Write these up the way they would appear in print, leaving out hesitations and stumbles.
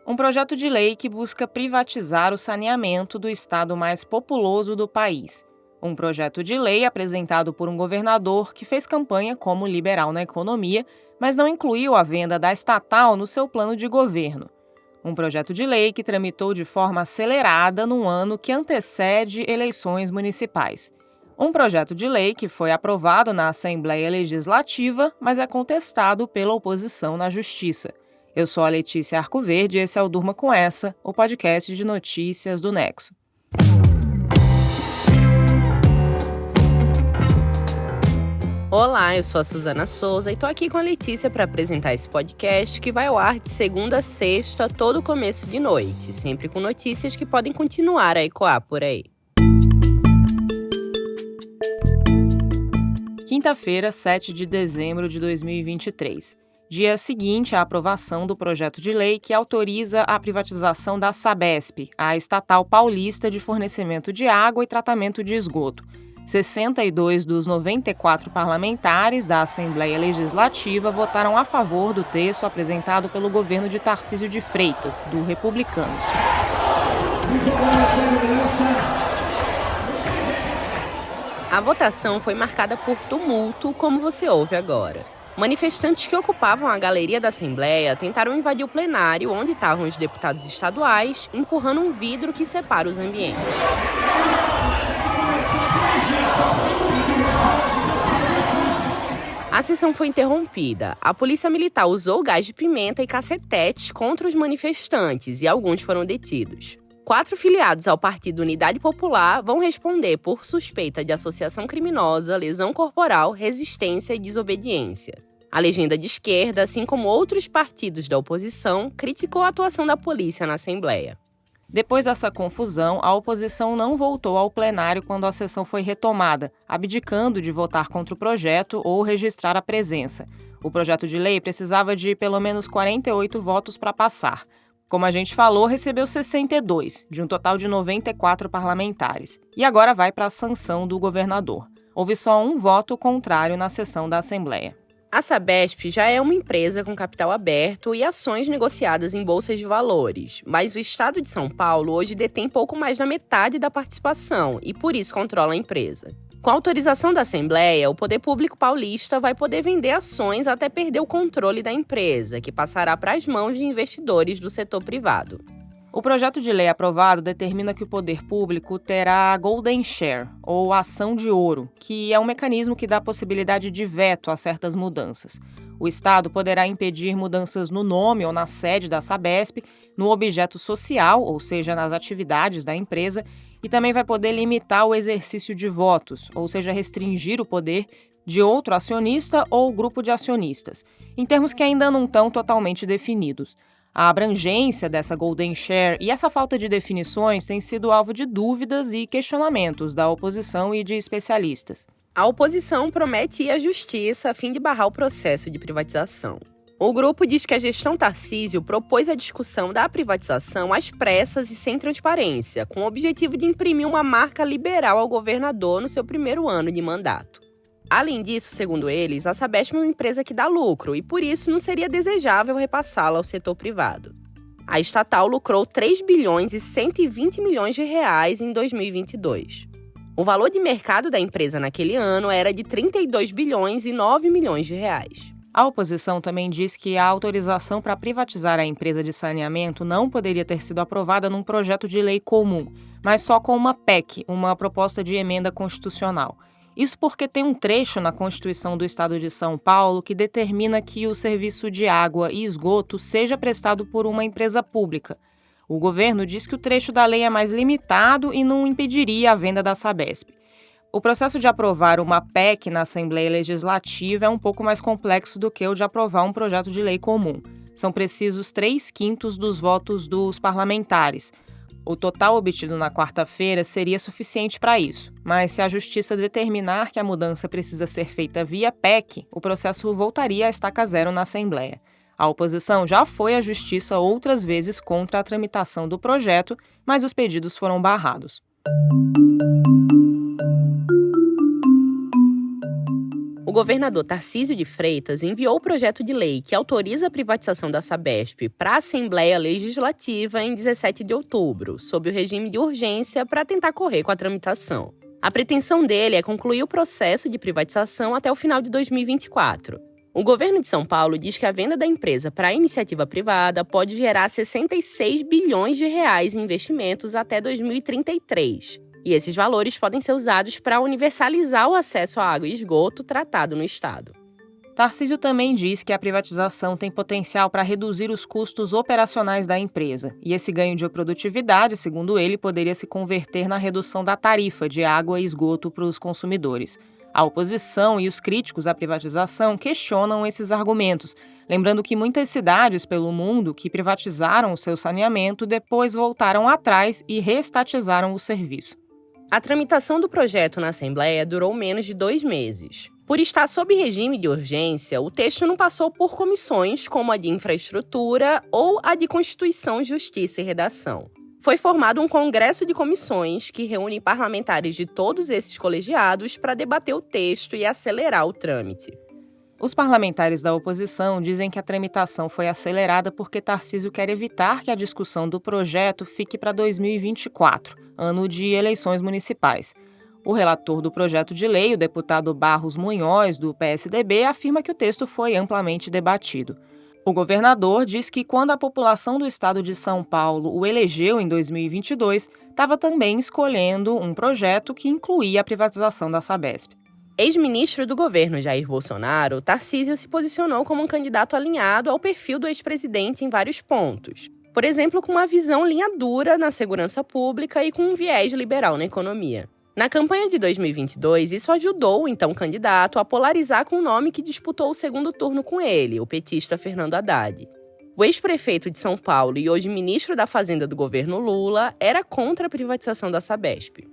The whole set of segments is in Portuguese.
Um projeto de lei que busca privatizar o saneamento do estado mais populoso do país. Um projeto de lei apresentado por um governador que fez campanha como liberal na economia, mas não incluiu a venda da estatal no seu plano de governo. Um projeto de lei que tramitou de forma acelerada no ano que antecede eleições municipais. Um projeto de lei que foi aprovado na Assembleia Legislativa, mas é contestado pela oposição na Justiça. Eu sou a Letícia Arcoverde e esse é o Durma Com Essa, o podcast de notícias do Nexo. Olá, eu sou a Suzana Souza e tô aqui com a Letícia para apresentar esse podcast que vai ao ar de segunda a sexta, todo começo de noite, sempre com notícias que podem continuar a ecoar por aí. Quinta-feira, 7 de dezembro de 2023. Dia seguinte à aprovação do projeto de lei que autoriza a privatização da Sabesp, a estatal paulista de fornecimento de água e tratamento de esgoto. 62 dos 94 parlamentares da Assembleia Legislativa votaram a favor do texto apresentado pelo governo de Tarcísio de Freitas, do Republicanos. A votação foi marcada por tumulto, como você ouve agora. Manifestantes que ocupavam a galeria da Assembleia tentaram invadir o plenário, onde estavam os deputados estaduais, empurrando um vidro que separa os ambientes. A sessão foi interrompida. A polícia militar usou gás de pimenta e cacetetes contra os manifestantes e alguns foram detidos. 4 filiados ao Partido Unidade Popular vão responder por suspeita de associação criminosa, lesão corporal, resistência e desobediência. A legenda de esquerda, assim como outros partidos da oposição, criticou a atuação da polícia na Assembleia. Depois dessa confusão, a oposição não voltou ao plenário quando a sessão foi retomada, abdicando de votar contra o projeto ou registrar a presença. O projeto de lei precisava de pelo menos 48 votos para passar. Como a gente falou, recebeu 62, de um total de 94 parlamentares. E agora vai para a sanção do governador. Houve só um voto contrário na sessão da Assembleia. A Sabesp já é uma empresa com capital aberto e ações negociadas em bolsas de valores, mas o estado de São Paulo hoje detém pouco mais da metade da participação e por isso controla a empresa. Com a autorização da Assembleia, o poder público paulista vai poder vender ações até perder o controle da empresa, que passará para as mãos de investidores do setor privado. O projeto de lei aprovado determina que o poder público terá a Golden Share, ou ação de ouro, que é um mecanismo que dá possibilidade de veto a certas mudanças. O Estado poderá impedir mudanças no nome ou na sede da Sabesp, no objeto social, ou seja, nas atividades da empresa, e também vai poder limitar o exercício de votos, ou seja, restringir o poder de outro acionista ou grupo de acionistas, em termos que ainda não estão totalmente definidos. A abrangência dessa Golden Share e essa falta de definições tem sido alvo de dúvidas e questionamentos da oposição e de especialistas. A oposição promete ir à justiça a fim de barrar o processo de privatização. O grupo diz que a gestão Tarcísio propôs a discussão da privatização às pressas e sem transparência, com o objetivo de imprimir uma marca liberal ao governador no seu primeiro ano de mandato. Além disso, segundo eles, a Sabesp é uma empresa que dá lucro e, por isso, não seria desejável repassá-la ao setor privado. A estatal lucrou 3 bilhões e 120 milhões de reais em 2022. O valor de mercado da empresa naquele ano era de 32 bilhões e 9 milhões de reais. A oposição também diz que a autorização para privatizar a empresa de saneamento não poderia ter sido aprovada num projeto de lei comum, mas só com uma PEC, uma proposta de emenda constitucional. Isso porque tem um trecho na Constituição do Estado de São Paulo que determina que o serviço de água e esgoto seja prestado por uma empresa pública. O governo diz que o trecho da lei é mais limitado e não impediria a venda da Sabesp. O processo de aprovar uma PEC na Assembleia Legislativa é um pouco mais complexo do que o de aprovar um projeto de lei comum. São precisos 3/5 dos votos dos parlamentares. O total obtido na quarta-feira seria suficiente para isso, mas se a Justiça determinar que a mudança precisa ser feita via PEC, o processo voltaria à estaca zero na Assembleia. A oposição já foi à Justiça outras vezes contra a tramitação do projeto, mas os pedidos foram barrados. O governador Tarcísio de Freitas enviou o projeto de lei que autoriza a privatização da Sabesp para a Assembleia Legislativa em 17 de outubro, sob o regime de urgência para tentar correr com a tramitação. A pretensão dele é concluir o processo de privatização até o final de 2024. O governo de São Paulo diz que a venda da empresa para a iniciativa privada pode gerar 66 bilhões de reais em investimentos até 2033. E esses valores podem ser usados para universalizar o acesso à água e esgoto tratado no estado. Tarcísio também diz que a privatização tem potencial para reduzir os custos operacionais da empresa. E esse ganho de produtividade, segundo ele, poderia se converter na redução da tarifa de água e esgoto para os consumidores. A oposição e os críticos à privatização questionam esses argumentos, lembrando que muitas cidades pelo mundo que privatizaram o seu saneamento depois voltaram atrás e reestatizaram o serviço. A tramitação do projeto na Assembleia durou menos de 2 meses. Por estar sob regime de urgência, o texto não passou por comissões como a de Infraestrutura ou a de Constituição, Justiça e Redação. Foi formado um congresso de comissões que reúne parlamentares de todos esses colegiados para debater o texto e acelerar o trâmite. Os parlamentares da oposição dizem que a tramitação foi acelerada porque Tarcísio quer evitar que a discussão do projeto fique para 2024, ano de eleições municipais. O relator do projeto de lei, o deputado Barros Munhoz, do PSDB, afirma que o texto foi amplamente debatido. O governador diz que quando a população do estado de São Paulo o elegeu em 2022, estava também escolhendo um projeto que incluía a privatização da Sabesp. Ex-ministro do governo Jair Bolsonaro, Tarcísio se posicionou como um candidato alinhado ao perfil do ex-presidente em vários pontos. Por exemplo, com uma visão linha dura na segurança pública e com um viés liberal na economia. Na campanha de 2022, isso ajudou o então candidato a polarizar com o nome que disputou o segundo turno com ele, o petista Fernando Haddad. O ex-prefeito de São Paulo e hoje ministro da Fazenda do governo Lula era contra a privatização da Sabesp.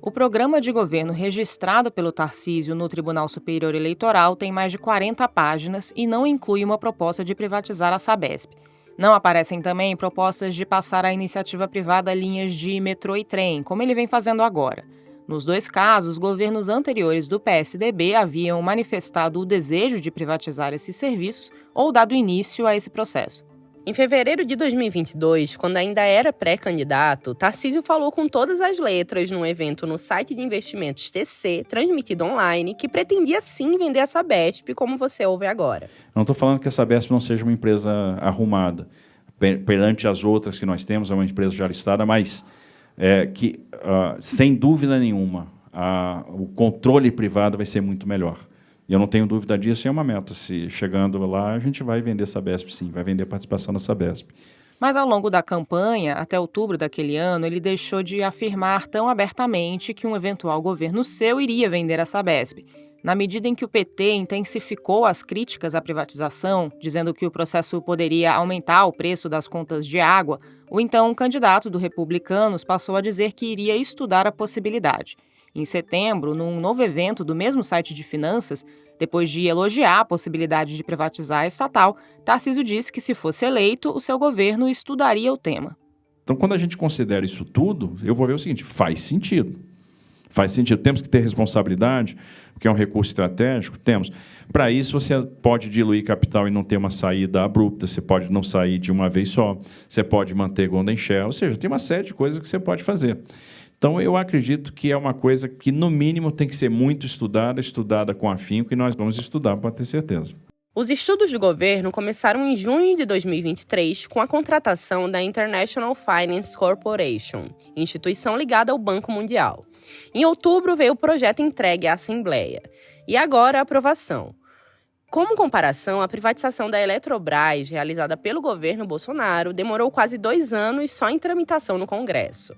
O programa de governo registrado pelo Tarcísio no Tribunal Superior Eleitoral tem mais de 40 páginas e não inclui uma proposta de privatizar a Sabesp. Não aparecem também propostas de passar à iniciativa privada linhas de metrô e trem, como ele vem fazendo agora. Nos 2 casos, governos anteriores do PSDB haviam manifestado o desejo de privatizar esses serviços ou dado início a esse processo. Em fevereiro de 2022, quando ainda era pré-candidato, Tarcísio falou com todas as letras num evento no site de investimentos TC, transmitido online, que pretendia sim vender a Sabesp, como você ouve agora. Não estou falando que a Sabesp não seja uma empresa arrumada. Perante as outras que nós temos, é uma empresa já listada, mas que, sem dúvida nenhuma, o controle privado vai ser muito melhor. E eu não tenho dúvida disso, é uma meta. Se chegando lá, a gente vai vender Sabesp, sim, vai vender participação na Sabesp. Mas ao longo da campanha, até outubro daquele ano, ele deixou de afirmar tão abertamente que um eventual governo seu iria vender a Sabesp. Na medida em que o PT intensificou as críticas à privatização, dizendo que o processo poderia aumentar o preço das contas de água, o então candidato do Republicanos passou a dizer que iria estudar a possibilidade. Em setembro, num novo evento do mesmo site de finanças, depois de elogiar a possibilidade de privatizar a estatal, Tarcísio disse que, se fosse eleito, o seu governo estudaria o tema. Então, quando a gente considera isso tudo, eu vou ver o seguinte: faz sentido. Faz sentido. Temos que ter responsabilidade, porque é um recurso estratégico? Temos. Para isso, você pode diluir capital e não ter uma saída abrupta, você pode não sair de uma vez só, você pode manter Golden Share, ou seja, tem uma série de coisas que você pode fazer. Então, eu acredito que é uma coisa que, no mínimo, tem que ser muito estudada com afinco, e nós vamos estudar, pode ter certeza. Os estudos do governo começaram em junho de 2023 com a contratação da International Finance Corporation, instituição ligada ao Banco Mundial. Em outubro veio o projeto entregue à Assembleia. E agora a aprovação. Como comparação, a privatização da Eletrobras, realizada pelo governo Bolsonaro, demorou quase 2 anos só em tramitação no Congresso.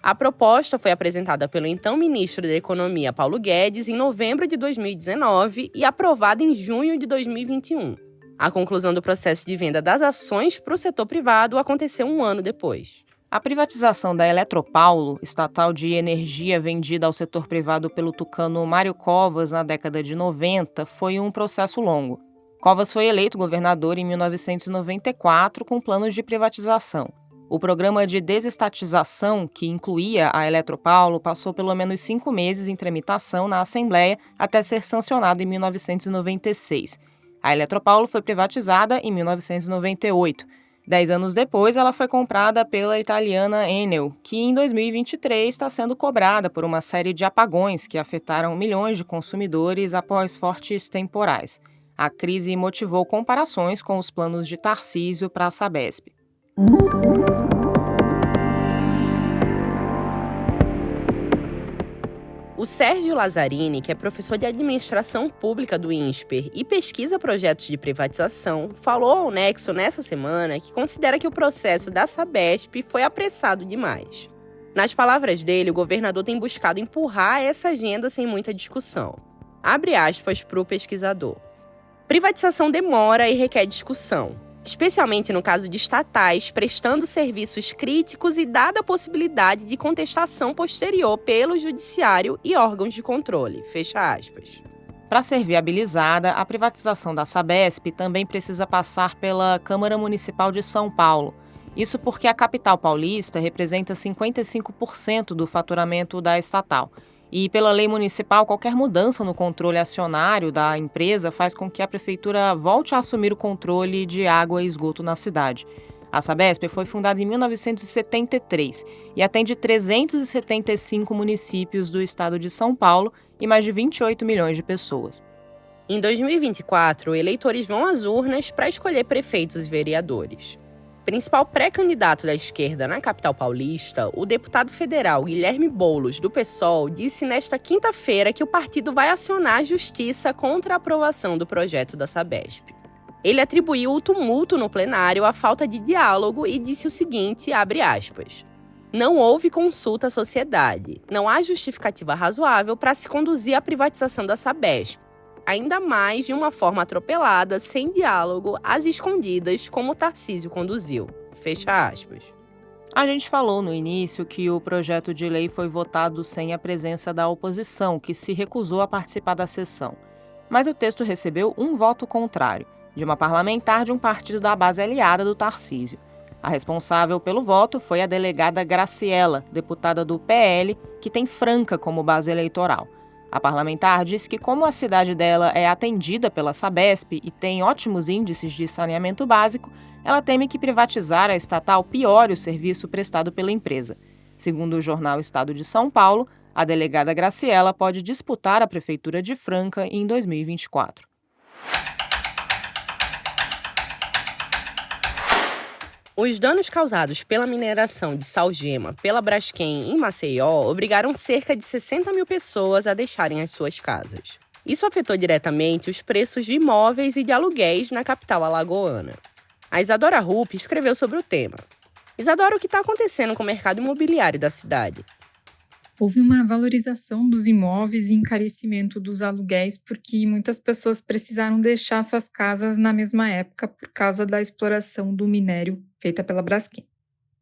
A proposta foi apresentada pelo então ministro da Economia, Paulo Guedes, em novembro de 2019 e aprovada em junho de 2021. A conclusão do processo de venda das ações para o setor privado aconteceu 1 ano depois. A privatização da Eletropaulo, estatal de energia vendida ao setor privado pelo tucano Mário Covas na década de 90, foi um processo longo. Covas foi eleito governador em 1994 com planos de privatização. O programa de desestatização, que incluía a Eletropaulo, passou pelo menos 5 meses em tramitação na Assembleia até ser sancionado em 1996. A Eletropaulo foi privatizada em 1998. 10 anos depois, ela foi comprada pela italiana Enel, que em 2023 está sendo cobrada por uma série de apagões que afetaram milhões de consumidores após fortes temporais. A crise motivou comparações com os planos de Tarcísio para a Sabesp. O Sérgio Lazzarini, que é professor de administração pública do INSPER e pesquisa projetos de privatização, falou ao Nexo nessa semana que considera que o processo da Sabesp foi apressado demais. Nas palavras dele, o governador tem buscado empurrar essa agenda sem muita discussão. Abre aspas para o pesquisador. Privatização demora e requer discussão, especialmente no caso de estatais prestando serviços críticos e dada a possibilidade de contestação posterior pelo judiciário e órgãos de controle. Fecha aspas. Para ser viabilizada, a privatização da Sabesp também precisa passar pela Câmara Municipal de São Paulo. Isso porque a capital paulista representa 55% do faturamento da estatal. E, pela lei municipal, qualquer mudança no controle acionário da empresa faz com que a prefeitura volte a assumir o controle de água e esgoto na cidade. A Sabesp foi fundada em 1973 e atende 375 municípios do estado de São Paulo e mais de 28 milhões de pessoas. Em 2024, eleitores vão às urnas para escolher prefeitos e vereadores. Principal pré-candidato da esquerda na capital paulista, o deputado federal Guilherme Boulos, do PSOL, disse nesta quinta-feira que o partido vai acionar a justiça contra a aprovação do projeto da Sabesp. Ele atribuiu o tumulto no plenário à falta de diálogo e disse o seguinte, abre aspas, não houve consulta à sociedade, não há justificativa razoável para se conduzir a privatização da Sabesp. Ainda mais de uma forma atropelada, sem diálogo, às escondidas, como Tarcísio conduziu. Fecha aspas. A gente falou no início que o projeto de lei foi votado sem a presença da oposição, que se recusou a participar da sessão. Mas o texto recebeu um voto contrário, de uma parlamentar de um partido da base aliada do Tarcísio. A responsável pelo voto foi a delegada Graciela, deputada do PL, que tem Franca como base eleitoral. A parlamentar disse que, como a cidade dela é atendida pela Sabesp e tem ótimos índices de saneamento básico, ela teme que privatizar a estatal piore o serviço prestado pela empresa. Segundo o jornal Estado de São Paulo, a delegada Graciela pode disputar a prefeitura de Franca em 2024. Os danos causados pela mineração de salgema pela Braskem em Maceió obrigaram cerca de 60 mil pessoas a deixarem as suas casas. Isso afetou diretamente os preços de imóveis e de aluguéis na capital alagoana. A Isadora Rupp escreveu sobre o tema. Isadora, o que está acontecendo com o mercado imobiliário da cidade? Houve uma valorização dos imóveis e encarecimento dos aluguéis porque muitas pessoas precisaram deixar suas casas na mesma época por causa da exploração do minério feita pela Braskem.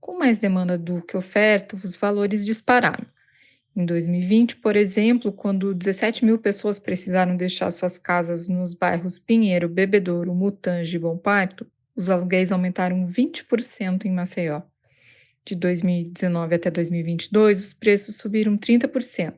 Com mais demanda do que oferta, os valores dispararam. Em 2020, por exemplo, quando 17 mil pessoas precisaram deixar suas casas nos bairros Pinheiro, Bebedouro, Mutange e Bom Parto, os aluguéis aumentaram 20% em Maceió. De 2019 até 2022, os preços subiram 30%,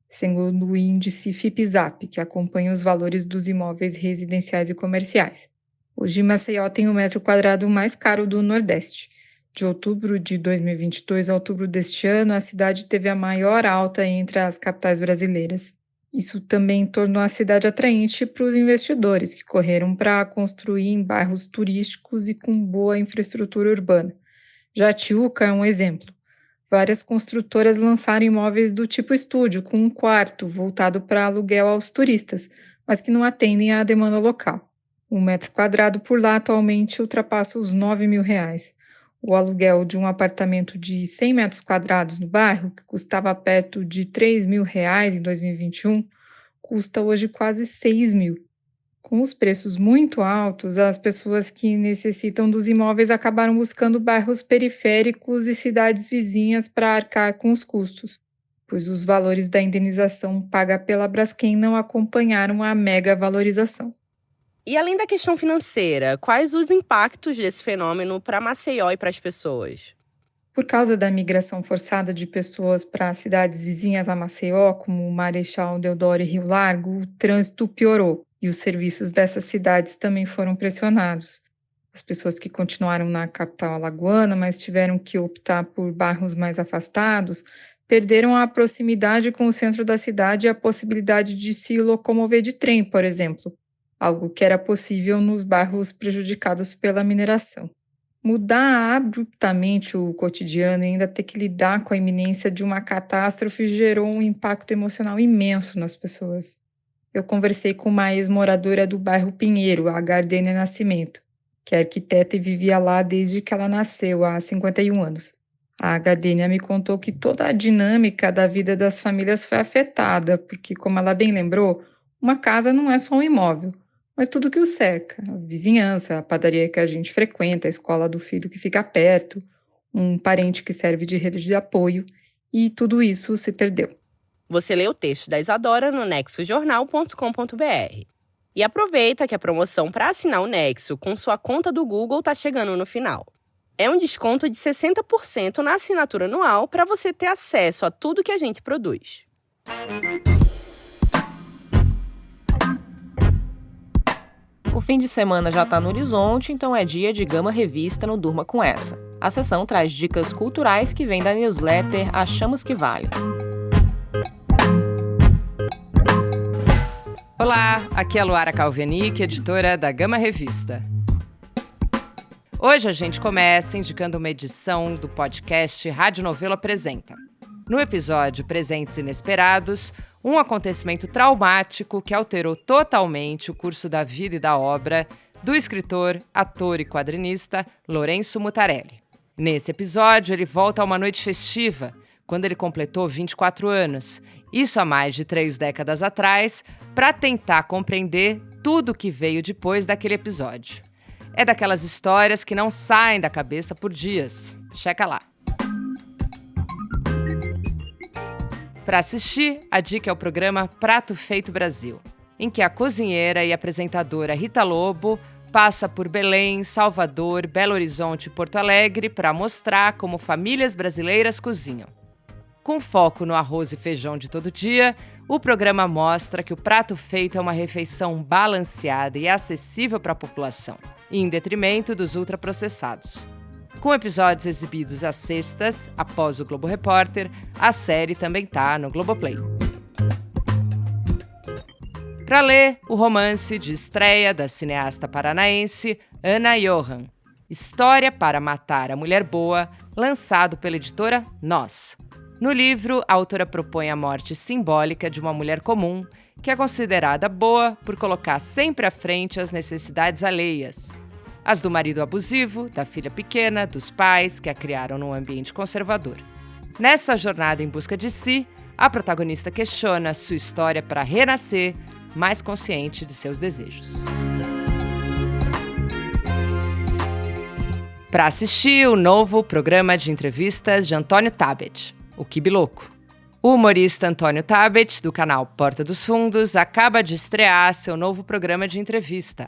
segundo o índice FIPZAP, que acompanha os valores dos imóveis residenciais e comerciais. Hoje, Maceió tem o metro quadrado mais caro do Nordeste. De outubro de 2022 a outubro deste ano, a cidade teve a maior alta entre as capitais brasileiras. Isso também tornou a cidade atraente para os investidores, que correram para construir em bairros turísticos e com boa infraestrutura urbana. Já a Tijuca é um exemplo. Várias construtoras lançaram imóveis do tipo estúdio, com um quarto voltado para aluguel aos turistas, mas que não atendem à demanda local. Um metro quadrado por lá atualmente ultrapassa os R$9 mil. O aluguel de um apartamento de 100 metros quadrados no bairro, que custava perto de R$3 mil em 2021, custa hoje quase R$6 mil. Com os preços muito altos, as pessoas que necessitam dos imóveis acabaram buscando bairros periféricos e cidades vizinhas para arcar com os custos, pois os valores da indenização paga pela Braskem não acompanharam a mega valorização. E além da questão financeira, quais os impactos desse fenômeno para Maceió e para as pessoas? Por causa da migração forçada de pessoas para cidades vizinhas a Maceió, como Marechal Deodoro e Rio Largo, o trânsito piorou e os serviços dessas cidades também foram pressionados. As pessoas que continuaram na capital alagoana, mas tiveram que optar por bairros mais afastados, perderam a proximidade com o centro da cidade e a possibilidade de se locomover de trem, por exemplo, algo que era possível nos bairros prejudicados pela mineração. Mudar abruptamente o cotidiano e ainda ter que lidar com a iminência de uma catástrofe gerou um impacto emocional imenso nas pessoas. Eu conversei com uma ex-moradora do bairro Pinheiro, a Gardênia Nascimento, que é arquiteta e vivia lá desde que ela nasceu, há 51 anos. A Gardênia me contou que toda a dinâmica da vida das famílias foi afetada, porque, como ela bem lembrou, uma casa não é só um imóvel, mas tudo que o cerca, a vizinhança, a padaria que a gente frequenta, a escola do filho que fica perto, um parente que serve de rede de apoio, e tudo isso se perdeu. Você lê o texto da Isadora no nexojornal.com.br. E aproveita que a promoção para assinar o Nexo com sua conta do Google está chegando no final. É um desconto de 60% na assinatura anual para você ter acesso a tudo que a gente produz. O fim de semana já está no horizonte, então é dia de Gama Revista no Durma Com Essa. A sessão traz dicas culturais que vêm da newsletter Achamos que Vale. Olá, aqui é a Luara Calvenic, editora da Gama Revista. Hoje a gente começa indicando uma edição do podcast Rádio Novelo Apresenta. No episódio Presentes Inesperados, um acontecimento traumático que alterou totalmente o curso da vida e da obra do escritor, ator e quadrinista Lourenço Mutarelli. Nesse episódio, ele volta a uma noite festiva, quando ele completou 24 anos, isso há mais de 3 décadas atrás, para tentar compreender tudo o que veio depois daquele episódio. É daquelas histórias que não saem da cabeça por dias. Checa lá. Para assistir, a dica é o programa Prato Feito Brasil, em que a cozinheira e apresentadora Rita Lobo passa por Belém, Salvador, Belo Horizonte e Porto Alegre para mostrar como famílias brasileiras cozinham. Com foco no arroz e feijão de todo dia, o programa mostra que o prato feito é uma refeição balanceada e acessível para a população, em detrimento dos ultraprocessados. Com episódios exibidos às sextas, após o Globo Repórter, a série também está no Globoplay. Para ler, o romance de estreia da cineasta paranaense Ana Johan, História para Matar a Mulher Boa, lançado pela editora Nós. No livro, a autora propõe a morte simbólica de uma mulher comum, que é considerada boa por colocar sempre à frente as necessidades alheias. As do marido abusivo, da filha pequena, dos pais que a criaram num ambiente conservador. Nessa jornada em busca de si, a protagonista questiona sua história para renascer, mais consciente de seus desejos. Para assistir o novo programa de entrevistas de Antônio Tabet, o Quibiloco. O humorista Antônio Tabet, do canal Porta dos Fundos, acaba de estrear seu novo programa de entrevista,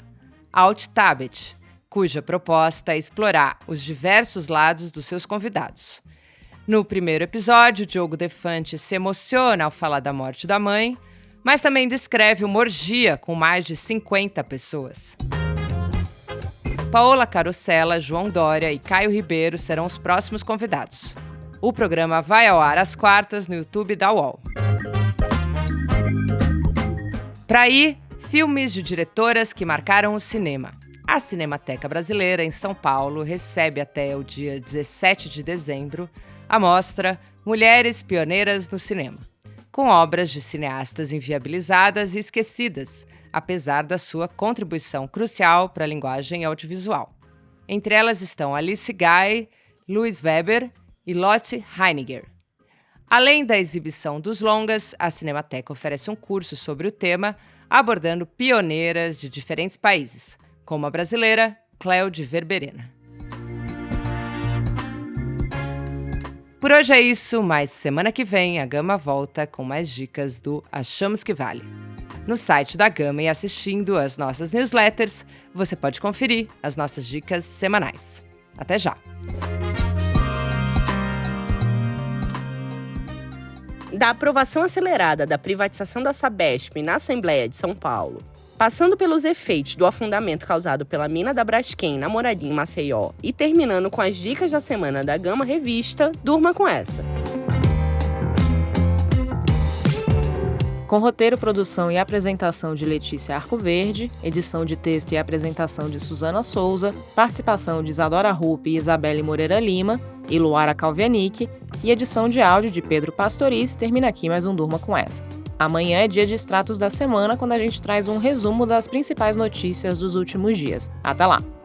Out Tabet, cuja proposta é explorar os diversos lados dos seus convidados. No primeiro episódio, Diogo Defante se emociona ao falar da morte da mãe, mas também descreve uma orgia com mais de 50 pessoas. Paola Carosella, João Dória e Caio Ribeiro serão os próximos convidados. O programa vai ao ar às quartas no YouTube da UOL. Para aí, filmes de diretoras que marcaram o cinema. A Cinemateca Brasileira, em São Paulo, recebe até o dia 17 de dezembro a mostra Mulheres Pioneiras no Cinema, com obras de cineastas inviabilizadas e esquecidas, apesar da sua contribuição crucial para a linguagem audiovisual. Entre elas estão Alice Guy, Louis Weber e Lotte Heiniger. Além da exibição dos longas, a Cinemateca oferece um curso sobre o tema, abordando pioneiras de diferentes países, como a brasileira Cléude Verberena. Por hoje é isso, mas semana que vem a Gama volta com mais dicas do Achamos que Vale. No site da Gama e assistindo às nossas newsletters, você pode conferir as nossas dicas semanais. Até já! Da aprovação acelerada da privatização da Sabesp na Assembleia de São Paulo, passando pelos efeitos do afundamento causado pela mina da Braskem na Moradia em Maceió e terminando com as dicas da semana da Gama Revista, durma com essa. Com roteiro, produção e apresentação de Letícia Arcoverde, edição de texto e apresentação de Suzana Souza, participação de Isadora Rupp e Isabelle Moreira Lima e Luara Calvianic, e edição de áudio de Pedro Pastoriz, termina aqui mais um Durma com essa. Amanhã é dia de extratos da semana, quando a gente traz um resumo das principais notícias dos últimos dias. Até lá!